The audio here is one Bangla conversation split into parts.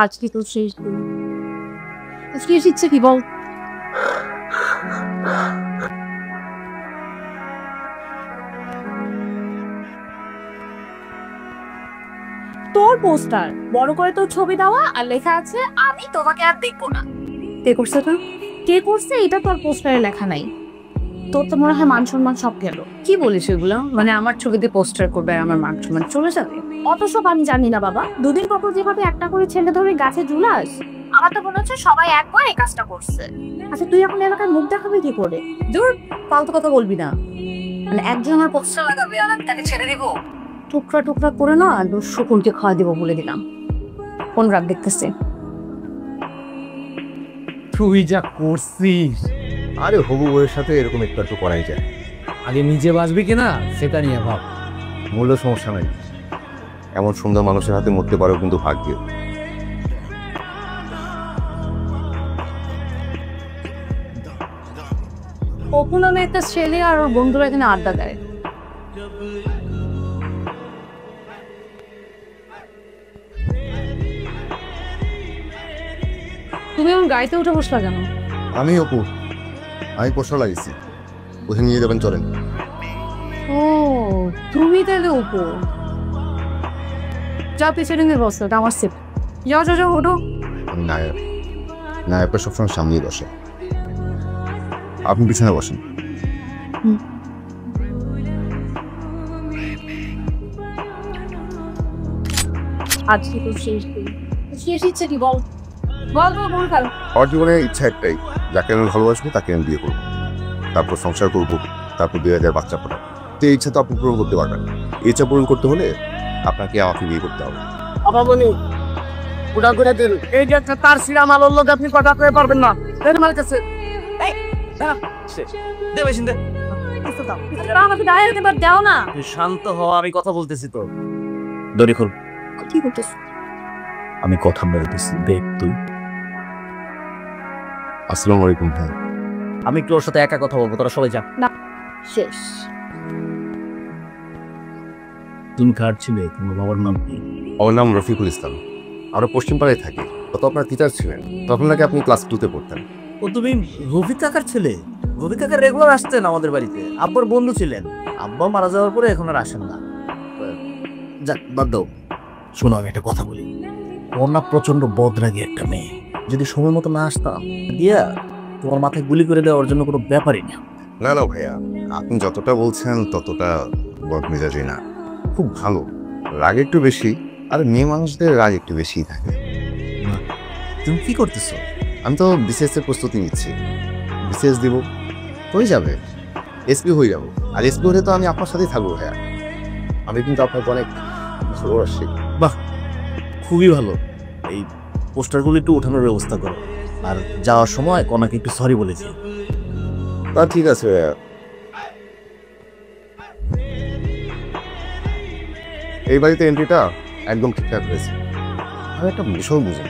আজকে তো শেষ দিন। শেষ ইচ্ছে কি বল? তোর পোস্টার বড় করে তোর ছবি দেওয়া আর লেখা আছে আমি তোমাকে আর দেখবো না। কে করছে এটা? কে করছে এটা তোর পোস্টারে লেখা নাই। তোর তো মনে হয় মান সম্মান সব গেল। কি বলিস এগুলো? মানে আমার ছবিতে পোস্টার করবে আর আমার মান সম্মান চলে যাবে? অত সব আমি জানি না বাবা। দুদিন পর যেভাবে একটা করে ছেলে ধরে গাছে ঝুলাস, আমার তো মনে হচ্ছে সবাই একবার এই কাজটা করছে। আচ্ছা তুই এখন এলাকায় মুখ দেখাবি কি করে? দূর, ফালতু কথা বলবি না। মানে একজন আমার পোস্টার লাগাবে আর আমি তাকে ছেড়ে দিব? টুকরা টুকরা করে না শকুনকে খাওয়া দিব বলে দিলাম। কোন রাত দেখতেছে? তুই যা করছিস! আরে হবু বউয়ের সাথে এরকম একটু একটু করাই যায়। আগে নিজে বাঁচবি কিনা সেটা নিয়ে ভাব। মূল্য সমস্যা নাই, এমন সুন্দর মানুষের হাতে মরতে পারো কিন্তু ভাগ্য। অপু নামে একটা ছেলে আর ওর বন্ধুরা এখানে আড্ডা দেয়। তুমি আমার গাড়িতে উঠে বসলা কেন? আমি অপু, আমি পোস্টার লাগিয়েছি, ওখানে নিয়ে যাবেন, চলেন। ও তুমি তাহলে অপু। যা পিছনে বসো, এটা আমার সেফ। যাও যাও যাও ওঠো। আমি নায়ক, নায়কটা সবসময় সামনেই বসে, আপনি পিছনে বসেন। আজকে তো শেষ দিন। শেষ ইচ্ছে কি বল? বল বল বল ফেল। আমার জীবনে ইচ্ছা একটাই, যাকে আমি ভালোবাসবো তাকে আমি বিয়ে করবো, তারপর সংসার করবো, তারপর 2000 বাচ্চা পড়াবো। তো এই ইচ্ছা তো আপনি পূরণ করতে পারবেন। ইচ্ছা পূরণ করতে হলে আপনাকে আমাকে বিয়ে করতে হবে। আপামনি ওটা করে দিন। এই যে একটা তার সিরা মাল লোক আপনি কথা কয়ে পারবেন না। দেন আমার কাছে। এই দাঁড়া, দে বেশিন দে। আমাকে ডায়ের এবার দাও না। তুই শান্ত হ, আমি কথা বলতেছি তো। দড়ি খোল। কি করতেছ? আমি কথা বলতেছি, দেখ তুই। আসসালামু আলাইকুম ভাই। আমি একটু ওর সাথে একা কথা বলবো, তোরা সবাই যা। না শেষ। তুমি কার ছিলে? তোমার বাবার নাম কি? আমার নাম রফিকুল ইসলাম, আমরা পশ্চিমপাড়ায় থাকি। তত আপনার টিচার ছিলেন, তখন নাকি আপনি ক্লাস 2-তে পড়তেন। ও তুমি রফিক কাকার ছেলে? রফিক কাকা রেগুলার আসতেন আমাদের বাড়িতে, আব্বার বন্ধু ছিলেন। আব্বা মারা যাওয়ার পরে এখন আর আসেন না। যাক বাদ দাও। শোনো আমি একটা কথা বলি, ওর না প্রচন্ড বদরাগী একটা মেয়ে। যদি সময় মতো না আসতাম দিয়া তোমার মাথায় গুলি করে দেওয়ার জন্য কোনো ব্যাপারই না। না না ভাইয়া, আপনি যতটা বলছেন ততটা বদমেজাজি না, খুব ভালো। রাগ একটু বেশি, আর মেয়ে মানুষদের রাগ একটু বেশিই থাকে। তুমি কি করতেছো? আমি তো বিসিএস এর প্রস্তুতি নিচ্ছি, বিসিএস দিব, হয়ে যাবে, এসপি হয়ে যাবো। আর এসপি হলে তো আমি আপনার সাথেই থাকবো ভাইয়া। আমি কিন্তু আপনাকে অনেক ভালোবাসি। বাহ, খুবই ভালো। এই পোস্টারগুলো একটু ওঠানোর ব্যবস্থা করো, আর যাওয়ার সময় কনাকে একটু সরি বলেছি। তা ঠিক আছে ভাইয়া। এই বাড়িতে এন্ট্রিটা একদম ঠিকঠাক হয়েছে। আমি একটা বিষয় বুঝি,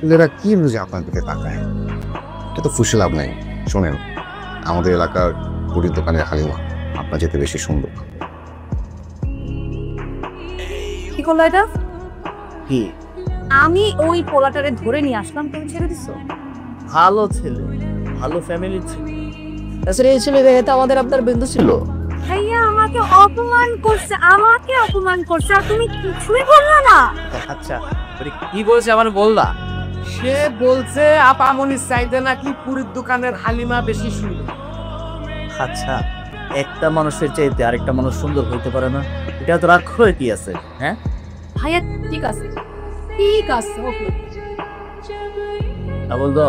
প্লেয়াররা কি বুঝে আপনার দিকে তাকায়, এটা তো ফুসে লাভ নাই। শোনেন, আমাদের এলাকার বুড়ির দোকানের হালিমা আপনার যেতে বেশি সুন্দর। কি করলো এটা? কি? আমি ওই পোলাটারে ধরে নিয়ে আসলাম, তুমি ছেড়ে দিছো? ভালো ছেলে, ভালো ফ্যামিলির ছেলে। আসলে এই ছেলে দেখে তো আমাদের আপনার বন্ধু ছিল। ভাইয়া আমাকে অপমান করছে, আমাকে অপমান করছে, আর তুমি কিছুই বললো না। আচ্ছা কি বলছে আমার বললা? সে বলছে আপামনির চাইতে নাকি পুরীর দোকানের হালিমা বেশি সুন্দর। আচ্ছা, একটা মানুষের চাইতে আরেকটা মানুষ সুন্দর হইতে পারে না? এটা তো রাগ করে কি আছে? হ্যাঁ ভাইয়া ঠিক আছে, ঠিক আছে, ওকে। বলতো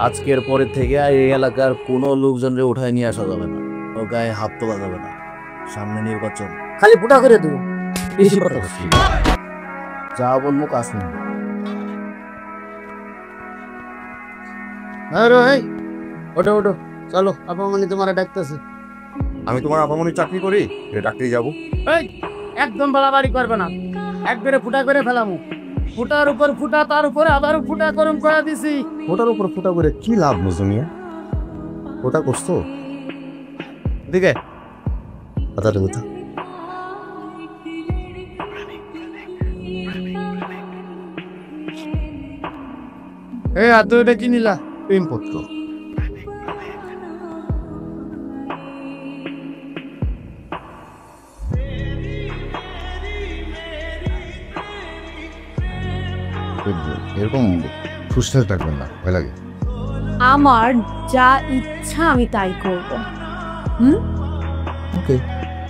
আজকের পরের থেকে এই এলাকার কোনো লোকজনরে উঠায় নিয়ে আসা যাবে না, ও গায়ে হাত তোলা যাবে না। সামনে নির্বাচন, খালি ফুটা করে দেবো, বেশি কথা বলছি। যা বলবো কাজ নেই। ওটো ওটো, চলো, আপামনি তোমার ডাকতেছে। আমি তোমার আপামনির চাকরি করি, ডাক্তারি যাবো। এই একদম বাড়াবাড়ি করবে না, একবারে ফুটা করে ফেলামু। ফুটার উপর ফুটা, তার উপরে আবার ফুটা গরম করে দিছি। ফোটার উপর ফোটা করে কি লাভ মজুমিয়া? ফোটা করছো দিকে কথাটা কথা। আর তো এটা কি নিলা? প্রেমপত্র। এরকম ফুসফাস ডাকবেন না, ভয় লাগে। আমার যা ইচ্ছা আমি তাই করব। ওকে,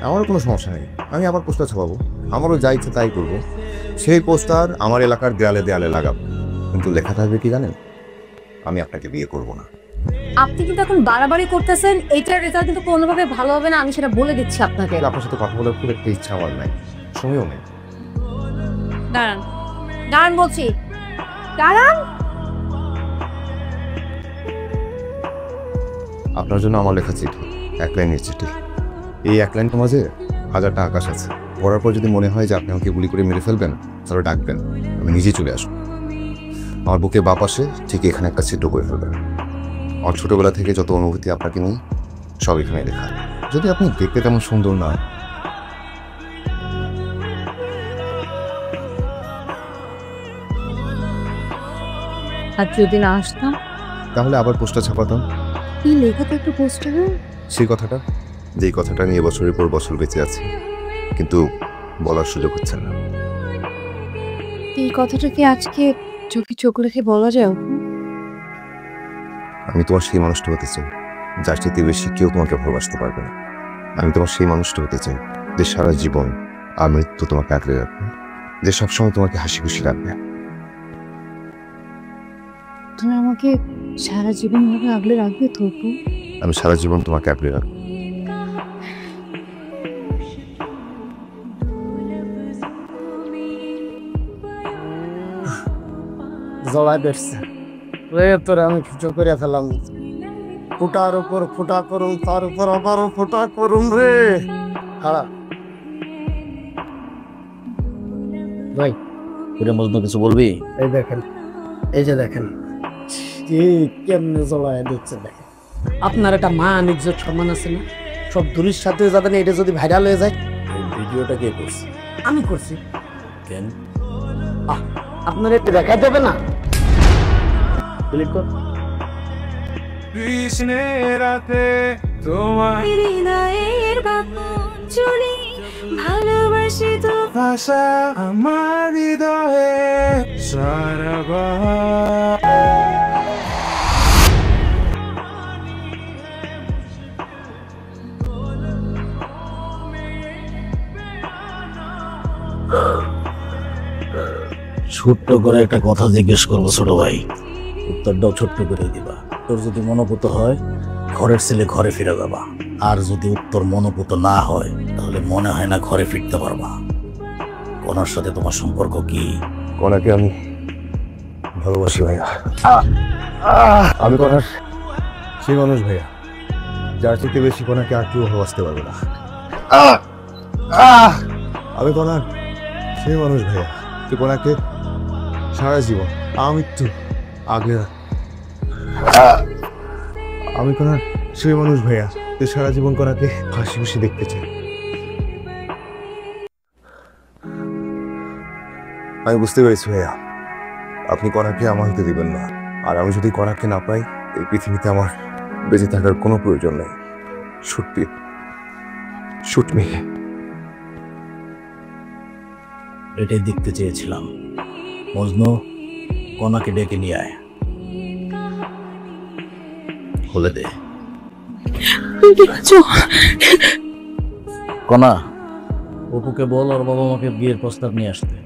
আমারও কোনো সমস্যা নেই, আমি আবার পোস্টার ছাপাবো, আমারও যা ইচ্ছে তাই করবো। সেই পোস্টার আমার এলাকার দেয়ালে দেয়ালে লাগাবো, কিন্তু লেখা থাকবে কি জানেন? আমি আপনাকে বিয়ে করব না। আপনি কিন্তু এখন বাড়াবাড়ি করতেছেন, এটার রেজাল্ট কিন্তু কোনোভাবে ভালো হবে না, আমি সেটা বলে দিচ্ছি আপনাকে। আপনার সাথে কথা বলার খুব একটা ইচ্ছা আমার নাই, সময়ও নেই। দাঁড়ান দাঁড়ান বলছি, দাঁড়ান। আপনার জন্য আমার লেখা চিঠি, এক লাইনের চিঠি। এই এক লাইনের মাঝে হাজারটা আকাশ আছে। পড়ার পর যদি মনে হয় যে আপনি আমাকে গুলি করে মেরে ফেলবেন, তাহলে ডাকবেন, আমি নিজেই চলে আসবো। আমার বুকে বাঁ পাশে ঠিক এখানে একটা ছিদ্র করে ফেলবেন। আমার ছোটবেলা থেকে যত অনুভূতি আপনাকে নিয়ে সব এখানে লেখা। যদি আপনি দেখতে তেমন সুন্দর না, আর যদি না আসতাম? তাহলে আবার পোস্টার ছাপাতাম। কি লেখা তো একটা পোস্টারে? সেই কথাটা, যেই কথাটা নিয়ে বছরের পর বছর বেঁচে আছে, কিন্তু বলার সুযোগ হচ্ছে না। এই কথাটা কি আজকে চোখে চোখ রেখে বলা যায়? আমি তোমার সেই মানুষটা হতে চাই যার চেয়ে বেশি কেউ তোমাকে ভালোবাসতে পারবে না। আমি তোমার সেই মানুষটা হতে চাই যে সারা জীবন আর মৃত্যু তোমাকে আঁকড়ে রাখবে, যে সবসময় তোমাকে হাসি খুশি রাখবে। তুমি আমাকে সারা জীবন ভাবে আগলে রাখবে তো? আমি সারা জীবন তোমাকে আঁকড়ে রাখবো। জড়াই বেড়ছে রে তোরে, আমি কিছু করে ফেলাম। ফুটার উপর ফুটা করুন, তার উপর আবারও ফুটা করুন রে। খারাপ ভাই, পুরে মজনু কিছু বলবি? এই দেখেন, এই যে দেখেন কি কেমনে জড়াই দিচ্ছে দেখেন। আপনার একটা মান ইজ্জত সম্মান আছে না? সব দূরের সাথে যাবেন, এটা যদি ভাইরাল হয়ে যায়। এই ভিডিওটা কে করছে? আমি করছি। কেন? আপনার এটা দেখা যাবে না? ক্লিক কর। কৃষ্ণেরাতে তোমার হৃদয়ের বাপন চুরি ভালোবাসি তো ভাষা আমার হৃদয়ে সারা ছোট্ট করে একটা কথা জিজ্ঞেস করবো ছোট ভাই, উত্তরটাও ছোট্ট করে দিবা। তোর যদি মনোপুত হয়, ঘরের ছেলে ঘরে ফিরে যাবা। আর যদি উত্তর মনোপুত না হয়, তাহলে মনে হয় না ঘরে ফিরতে পারবা। কোনার সাথে তোমার সম্পর্ক কি? কনাকে আমি ভালোবাসি ভাইয়া। আমি কনার সেই মানুষ ভাইয়া যার চেয়ে বেশি কনাকে আর কেউ ভালোবাসতে পারবে না। আমি কনার সেই মানুষ ভাইয়া যে কনাকে সারা জীবন আমৃত্যু আগলে রাখ। আমি কনার সেই মানুষ ভাইয়া যে সারা জীবন কনাকে হাসি খুশি দেখতে চাই। আমি বুঝতে পেরেছি ভাইয়া, আপনি কনাকে আমার হতে দিবেন না। আর আমি যদি কনাকে না পাই, এই পৃথিবীতে আমার বেঁচে থাকার কোনো প্রয়োজন নেই। সত্যি শুটমি, এটাই দেখতে চেয়েছিলাম। মজনু, কনাকে ডেকে নিয়ে আয়। খুলে দে। কনা, অপুকে বল ওর বাবা মাকে বিয়ের প্রস্তাব নিয়ে আসতে।